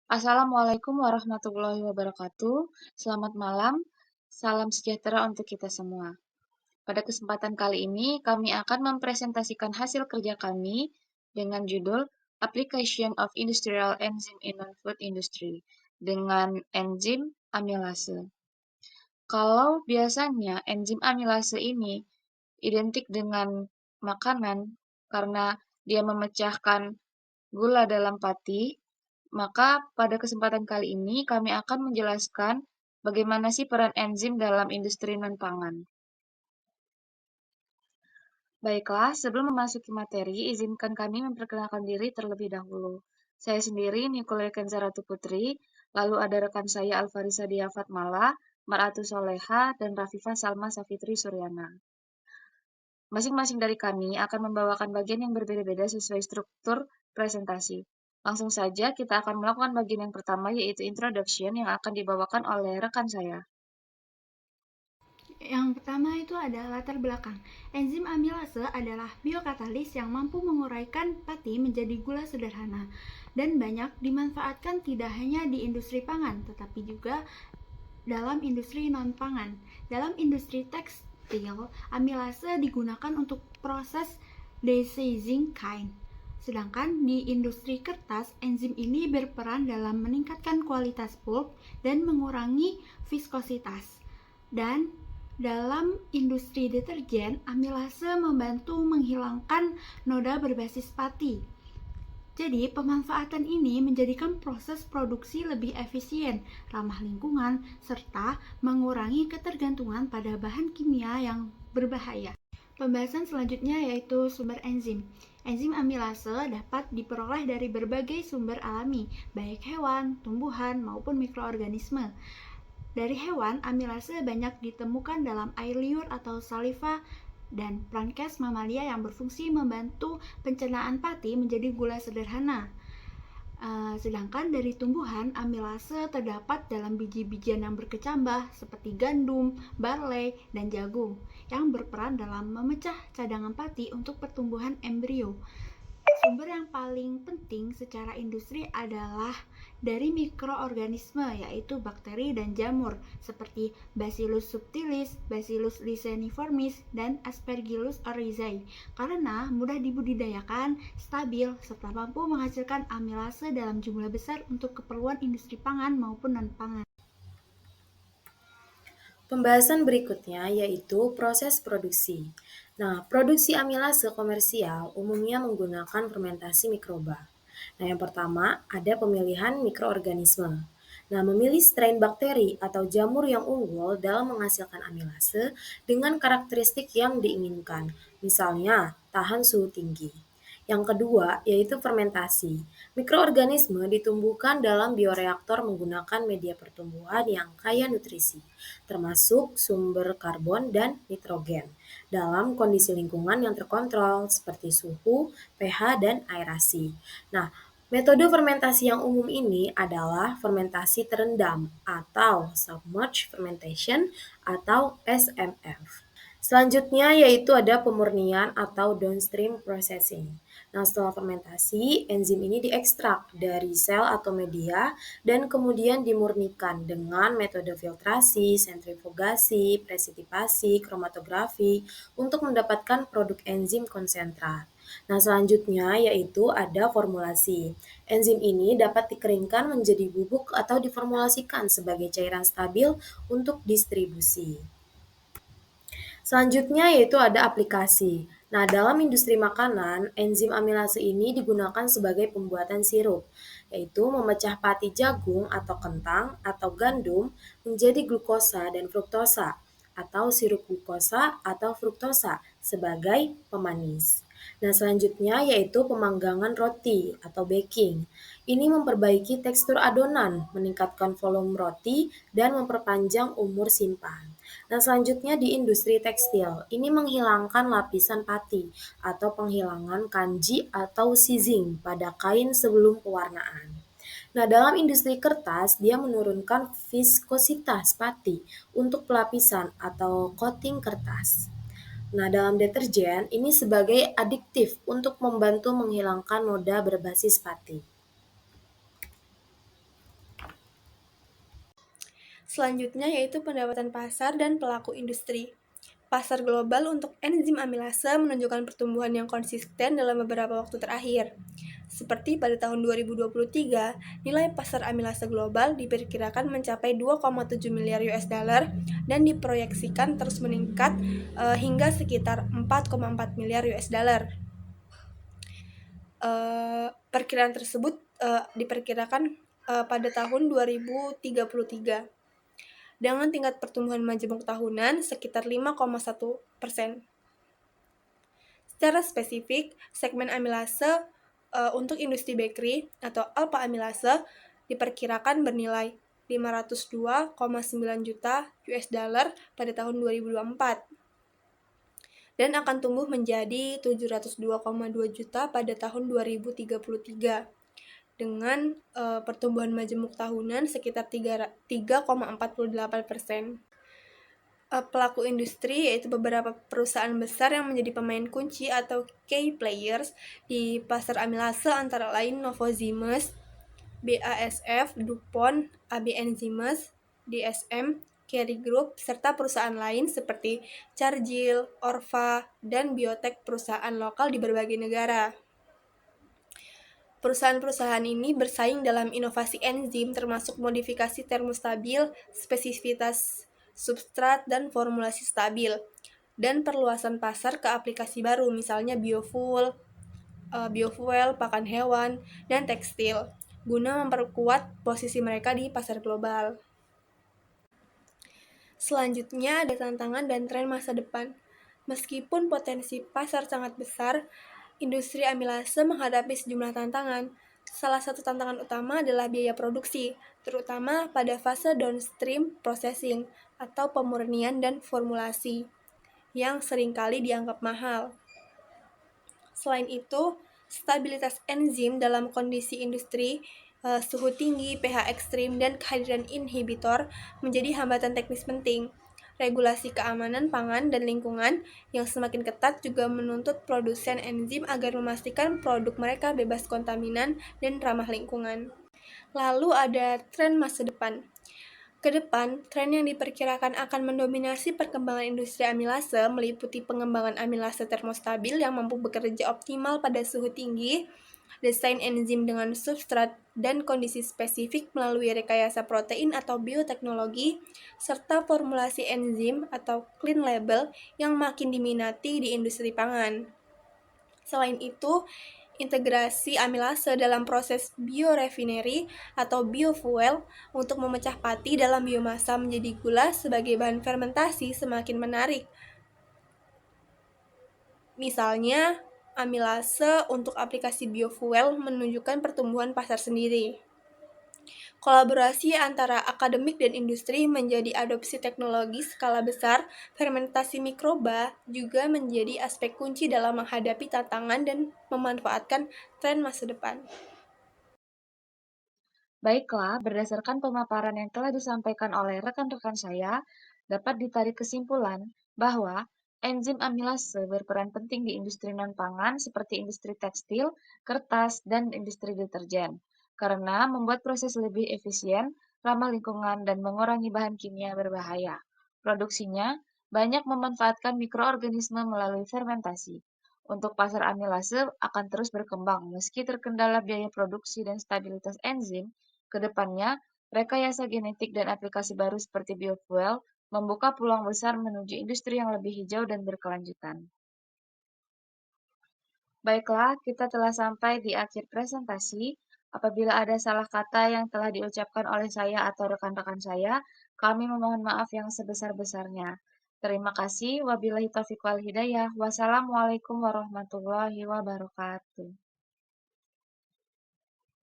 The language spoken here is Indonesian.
Assalamualaikum warahmatullahi wabarakatuh. Selamat malam, salam sejahtera untuk kita semua. Pada kesempatan kali ini, kami akan mempresentasikan hasil kerja kami dengan judul Application of Industrial Enzyme in Non-Food Industry dengan enzim amilase. Kalau biasanya enzim amilase ini identik dengan makanan karena dia memecahkan gula dalam pati, maka pada kesempatan kali ini kami akan menjelaskan bagaimana sih peran enzim dalam industri non-pangan. Baiklah, sebelum memasuki materi, izinkan kami memperkenalkan diri terlebih dahulu. Saya sendiri Nikolai Kenzaratu Putri, lalu ada rekan saya Alfarisa Dia Fatmala, Maratu Soleha, dan Rafifa Salma Safitri Suryana. Masing-masing dari kami akan membawakan bagian yang berbeda-beda sesuai struktur presentasi. Langsung saja kita akan melakukan bagian yang pertama yaitu introduction yang akan dibawakan oleh rekan saya. Yang pertama itu adalah latar belakang. Enzim amilase adalah biokatalis yang mampu menguraikan pati menjadi gula sederhana dan banyak dimanfaatkan tidak hanya di industri pangan tetapi juga dalam industri non-pangan. Dalam industri tekstil, amilase digunakan untuk proses desizing kain. Sedangkan di industri kertas, enzim ini berperan dalam meningkatkan kualitas pulp dan mengurangi viskositas. Dan dalam industri deterjen, amilase membantu menghilangkan noda berbasis pati. Jadi, pemanfaatan ini menjadikan proses produksi lebih efisien, ramah lingkungan, serta mengurangi ketergantungan pada bahan kimia yang berbahaya. Pembahasan selanjutnya yaitu sumber enzim. Enzim amilase dapat diperoleh dari berbagai sumber alami, baik hewan, tumbuhan, maupun mikroorganisme. Dari hewan, amilase banyak ditemukan dalam air liur atau saliva dan pankreas mamalia yang berfungsi membantu pencernaan pati menjadi gula sederhana. Sedangkan dari tumbuhan, amilase terdapat dalam biji-bijian yang berkecambah seperti gandum, barley, dan jagung yang berperan dalam memecah cadangan pati untuk pertumbuhan embrio. Sumber yang paling penting secara industri adalah dari mikroorganisme, yaitu bakteri dan jamur seperti Bacillus subtilis, Bacillus licheniformis, dan Aspergillus oryzae karena mudah dibudidayakan, stabil, serta mampu menghasilkan amilase dalam jumlah besar untuk keperluan industri pangan maupun non-pangan. Pembahasan berikutnya yaitu proses produksi. Nah, produksi amilase komersial umumnya menggunakan fermentasi mikroba. Nah, yang pertama ada pemilihan mikroorganisme. Nah, memilih strain bakteri atau jamur yang unggul dalam menghasilkan amilase dengan karakteristik yang diinginkan, misalnya tahan suhu tinggi. Yang kedua yaitu fermentasi. Mikroorganisme ditumbuhkan dalam bioreaktor menggunakan media pertumbuhan yang kaya nutrisi, termasuk sumber karbon dan nitrogen, dalam kondisi lingkungan yang terkontrol seperti suhu, pH, dan aerasi. Nah, metode fermentasi yang umum ini adalah fermentasi terendam atau submerged fermentation atau SMF. Selanjutnya yaitu ada pemurnian atau downstream processing. Nah, setelah fermentasi, enzim ini diekstrak dari sel atau media dan kemudian dimurnikan dengan metode filtrasi, sentrifugasi, presitipasi, kromatografi untuk mendapatkan produk enzim konsentrat. Nah, selanjutnya yaitu ada formulasi. Enzim ini dapat dikeringkan menjadi bubuk atau diformulasikan sebagai cairan stabil untuk distribusi. Selanjutnya yaitu ada aplikasi. Nah, dalam industri makanan, enzim amilase ini digunakan sebagai pembuatan sirup, yaitu memecah pati jagung atau kentang atau gandum menjadi glukosa dan fruktosa, atau sirup glukosa atau fruktosa sebagai pemanis. Nah, selanjutnya yaitu pemanggangan roti atau baking. Ini memperbaiki tekstur adonan, meningkatkan volume roti, dan memperpanjang umur simpan. Nah, selanjutnya di industri tekstil, ini menghilangkan lapisan pati atau penghilangan kanji atau sizing pada kain sebelum pewarnaan. Nah, dalam industri kertas, dia menurunkan viskositas pati untuk pelapisan atau coating kertas. Nah, dalam deterjen, ini sebagai adiktif untuk membantu menghilangkan noda berbasis pati. Selanjutnya yaitu pendapatan pasar dan pelaku industri. Pasar global untuk enzim amilase menunjukkan pertumbuhan yang konsisten dalam beberapa waktu terakhir. Seperti pada tahun 2023, nilai pasar amilase global diperkirakan mencapai 2,7 miliar US dollar dan diproyeksikan terus meningkat hingga sekitar 4,4 miliar US dollar. Perkiraan tersebut diperkirakan pada tahun 2033 dengan tingkat pertumbuhan majemuk tahunan sekitar 5,1%. Secara spesifik, segmen amilase untuk industri bakery atau alpha amilase diperkirakan bernilai 502,9 juta US dollar pada tahun 2024 dan akan tumbuh menjadi 702,2 juta pada tahun 2033 dengan pertumbuhan majemuk tahunan sekitar 3,48%. Pelaku industri yaitu beberapa perusahaan besar yang menjadi pemain kunci atau key players di pasar amilase antara lain Novozymes, BASF, DuPont, AB Enzymes, DSM, Kerry Group, serta perusahaan lain seperti Cargill, Orva, dan biotek perusahaan lokal di berbagai negara. Perusahaan-perusahaan ini bersaing dalam inovasi enzim termasuk modifikasi termostabil, spesifitas substrat, dan formulasi stabil, dan perluasan pasar ke aplikasi baru misalnya biofuel, pakan hewan, dan tekstil, guna memperkuat posisi mereka di pasar global. Selanjutnya ada tantangan dan tren masa depan. Meskipun potensi pasar sangat besar, industri amilase menghadapi sejumlah tantangan. Salah satu tantangan utama adalah biaya produksi, terutama pada fase downstream processing atau pemurnian dan formulasi, yang seringkali dianggap mahal. Selain itu, stabilitas enzim dalam kondisi industri, suhu tinggi, pH ekstrim, dan kehadiran inhibitor menjadi hambatan teknis penting. Regulasi keamanan pangan dan lingkungan yang semakin ketat juga menuntut produsen enzim agar memastikan produk mereka bebas kontaminan dan ramah lingkungan. Lalu ada tren masa depan. Ke depan, tren yang diperkirakan akan mendominasi perkembangan industri amilase meliputi pengembangan amilase termostabil yang mampu bekerja optimal pada suhu tinggi, desain enzim dengan substrat dan kondisi spesifik melalui rekayasa protein atau bioteknologi, serta formulasi enzim atau clean label yang makin diminati di industri pangan. Selain itu, integrasi amilase dalam proses biorefinery atau biofuel untuk memecah pati dalam biomasa menjadi gula sebagai bahan fermentasi semakin menarik. Misalnya, amilase untuk aplikasi biofuel menunjukkan pertumbuhan pasar sendiri. Kolaborasi antara akademik dan industri menjadi adopsi teknologi skala besar, fermentasi mikroba juga menjadi aspek kunci dalam menghadapi tantangan dan memanfaatkan tren masa depan. Baiklah, berdasarkan pemaparan yang telah disampaikan oleh rekan-rekan saya, dapat ditarik kesimpulan bahwa enzim amilase berperan penting di industri non-pangan seperti industri tekstil, kertas, dan industri deterjen, karena membuat proses lebih efisien, ramah lingkungan, dan mengurangi bahan kimia berbahaya. Produksinya banyak memanfaatkan mikroorganisme melalui fermentasi. Untuk pasar amilase akan terus berkembang meski terkendala biaya produksi dan stabilitas enzim. Kedepannya, rekayasa genetik dan aplikasi baru seperti biofuel membuka peluang besar menuju industri yang lebih hijau dan berkelanjutan. Baiklah, kita telah sampai di akhir presentasi. Apabila ada salah kata yang telah diucapkan oleh saya atau rekan-rekan saya, kami memohon maaf yang sebesar-besarnya. Terima kasih. Wabillahi taufiq wal hidayah. Wassalamualaikum warahmatullahi wabarakatuh.